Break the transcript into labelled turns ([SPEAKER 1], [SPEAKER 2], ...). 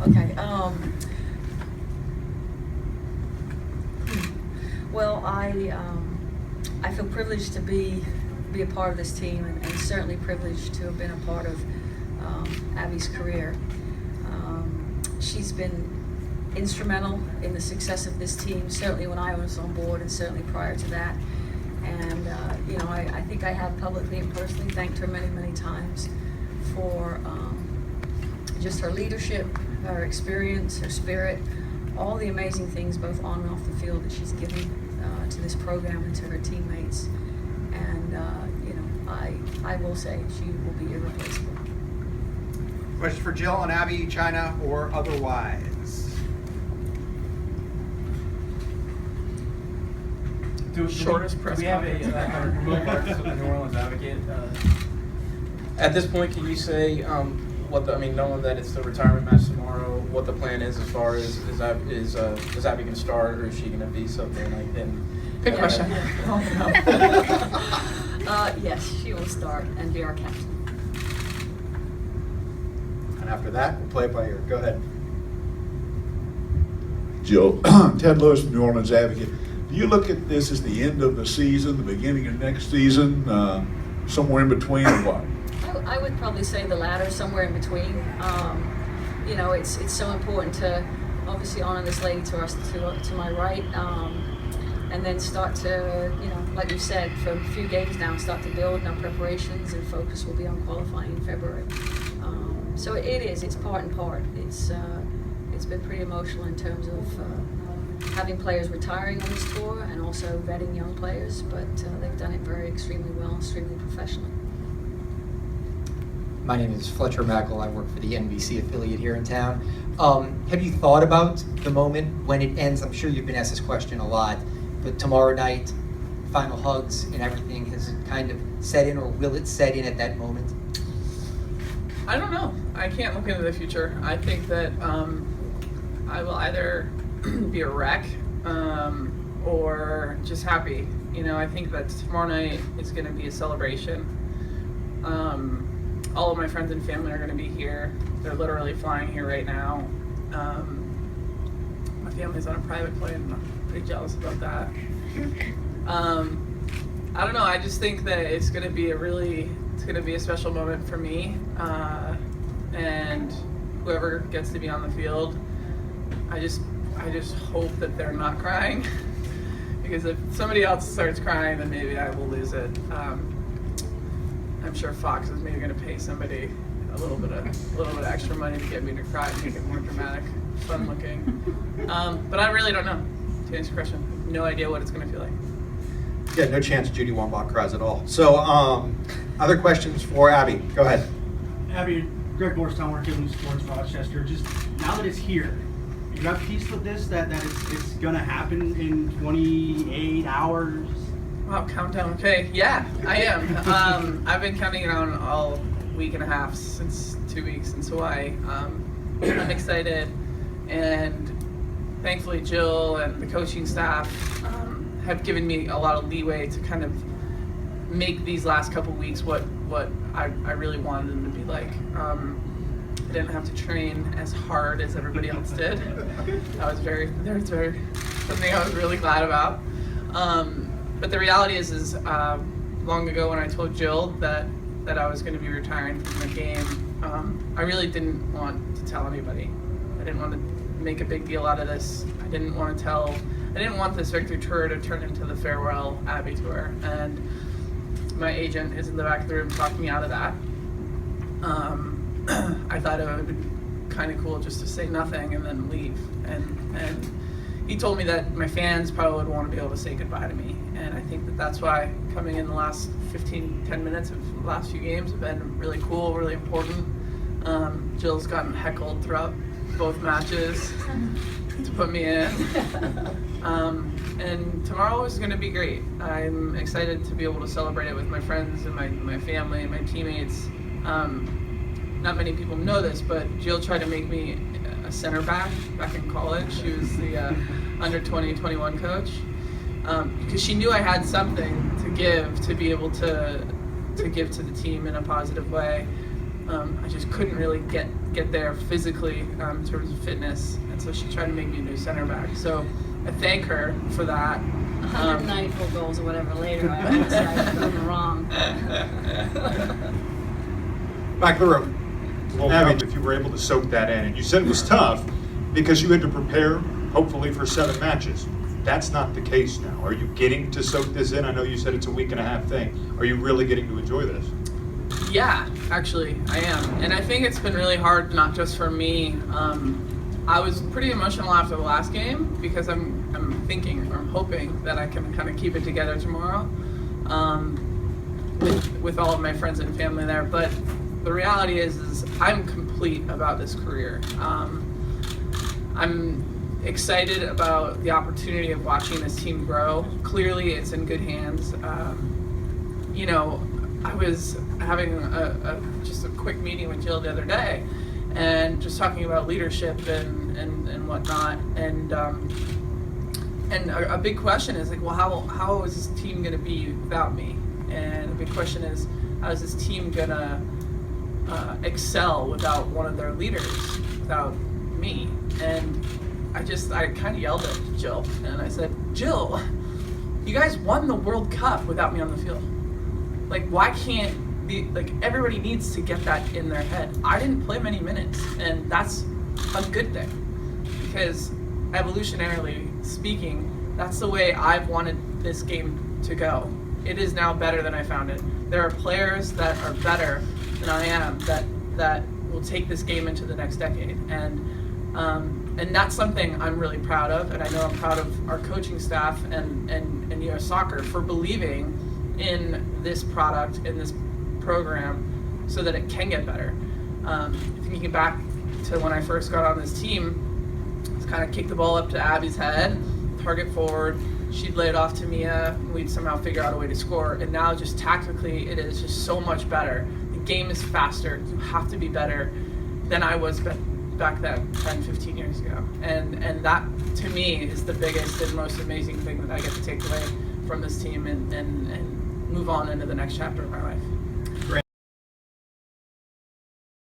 [SPEAKER 1] Okay. Well, I feel privileged to be a part of this team, and certainly privileged to have been a part of Abby's career. She's been instrumental in the success of this team, certainly when I was on board and certainly prior to that. And I think I have publicly and personally thanked her many, many times for just her leadership, her experience, her spirit, all the amazing things both on and off the field that she's given to this program and to her teammates. And I will say she will be irreplaceable.
[SPEAKER 2] Question for Jill on Abby, China, or otherwise?
[SPEAKER 3] Shortest press conference. We have a remote practice of the New Orleans Advocate. At this point, can you say knowing that it's the retirement match tomorrow, what the plan is as far as is Abby going to start, or is she going to be something like in?
[SPEAKER 4] Good question.
[SPEAKER 1] Yes, she will start and be our captain.
[SPEAKER 2] And after that, we'll play it by ear. Go ahead.
[SPEAKER 5] Jill, Ted Lewis from New Orleans Advocate. Do you look at this as the end of the season, the beginning of next season, somewhere in between, or what?
[SPEAKER 1] I would probably say the latter, somewhere in between. It's so important to obviously honor this lady to my right, and then start to, like you said, for a few games now, start to build in our preparations, and focus will be on qualifying in February. So it's part and part. It's been pretty emotional in terms of having players retiring on this tour and also vetting young players, but they've done it extremely well, extremely professionally.
[SPEAKER 6] My name is Fletcher Mackel. I work for the NBC affiliate here in town. Have you thought about the moment when it ends? I'm sure you've been asked this question a lot, but tomorrow night, final hugs and everything, has it kind of set in, or will it set in at that moment?
[SPEAKER 4] I don't know. I can't look into the future. I think that I will either be a wreck or just happy. I think that tomorrow night is going to be a celebration. All of my friends and family are going to be here. They're literally flying here right now. My family's on a private plane. I'm pretty jealous about that. I don't know. I just think that it's going to be a special moment for me. And whoever gets to be on the field, I just hope that they're not crying. Because if somebody else starts crying, then maybe I will lose it. I'm sure Fox is maybe going to pay somebody a little bit of extra money to get me to cry and make it more dramatic, fun looking. But I really don't know. To answer your question, no idea what it's going to feel like.
[SPEAKER 2] Yeah, no chance Judy Wambach cries at all. So, other questions for Abby? Go ahead.
[SPEAKER 7] Abby, Greg Borstown, working in Sports Rochester. Just now that it's here, you got peace with this that it's going to happen in 28 hours?
[SPEAKER 4] Wow, countdown. Okay, yeah, I am. I've been counting it down all week and a half, since 2 weeks in Hawaii. I'm excited, and thankfully Jill and the coaching staff have given me a lot of leeway to kind of make these last couple weeks what I really wanted them to be like. I didn't have to train as hard as everybody else did. That was something I was really glad about. But the reality is long ago when I told Jill that I was going to be retiring from the game, I really didn't want to tell anybody. I didn't want to make a big deal out of this. I didn't want this victory tour to turn into the farewell Abby tour. And my agent is in the back of the room talking me out of that. I thought it would be kind of cool just to say nothing and then leave. And he told me that my fans probably would want to be able to say goodbye to me. And I think that's why coming in the last 10 minutes of the last few games have been really cool, really important. Jill's gotten heckled throughout both matches to put me in. And tomorrow is going to be great. I'm excited to be able to celebrate it with my friends and my family and my teammates. Not many people know this, but Jill tried to make me a center back in college. She was the under 20-21 coach, because she knew I had something to give, to be able to give to the team in a positive way. I just couldn't really get there physically in terms of fitness, and so she tried to make me a new center back. So I thank her for that.
[SPEAKER 1] 194 goals or whatever later, I almost started proven wrong.
[SPEAKER 2] Back of the room.
[SPEAKER 8] Well,
[SPEAKER 2] Abby.
[SPEAKER 8] if you were able to soak that in, and you said it was tough because you had to prepare, hopefully, for 7 matches. That's not the case now. Are you getting to soak this in? I know you said it's a week-and-a-half thing. Are you really getting to enjoy this?
[SPEAKER 4] Yeah, actually, I am. And I think it's been really hard, not just for me. I was pretty emotional after the last game because I'm thinking, or I'm hoping that I can kind of keep it together tomorrow with all of my friends and family there. But the reality is I'm complete about this career. I'm excited about the opportunity of watching this team grow. Clearly, it's in good hands. You know, I was having just a quick meeting with Jill the other day, and just talking about leadership and whatnot. And a big question is like, well, how is this team going to be without me? And the big question is, how is this team going to excel without one of their leaders, without me? And I kind of yelled at Jill, and I said, Jill, you guys won the World Cup without me on the field. Like, why can't everybody needs to get that in their head. I didn't play many minutes, and that's a good thing, because evolutionarily speaking, that's the way I've wanted this game to go. It is now better than I found it. There are players that are better than I am that will take this game into the next decade, and that's something I'm really proud of, and I know I'm proud of our coaching staff and US Soccer for believing in this product, in this program, so that it can get better. Thinking back to when I first got on this team, it's kind of kick the ball up to Abby's head, target forward, she'd lay it off to Mia, and we'd somehow figure out a way to score. And now just tactically, it is just so much better. The game is faster. You have to be better than I was back then, 10, 15 years ago. And that, to me, is the biggest and most amazing thing that I get to take away from this team and move on into the next chapter of my life.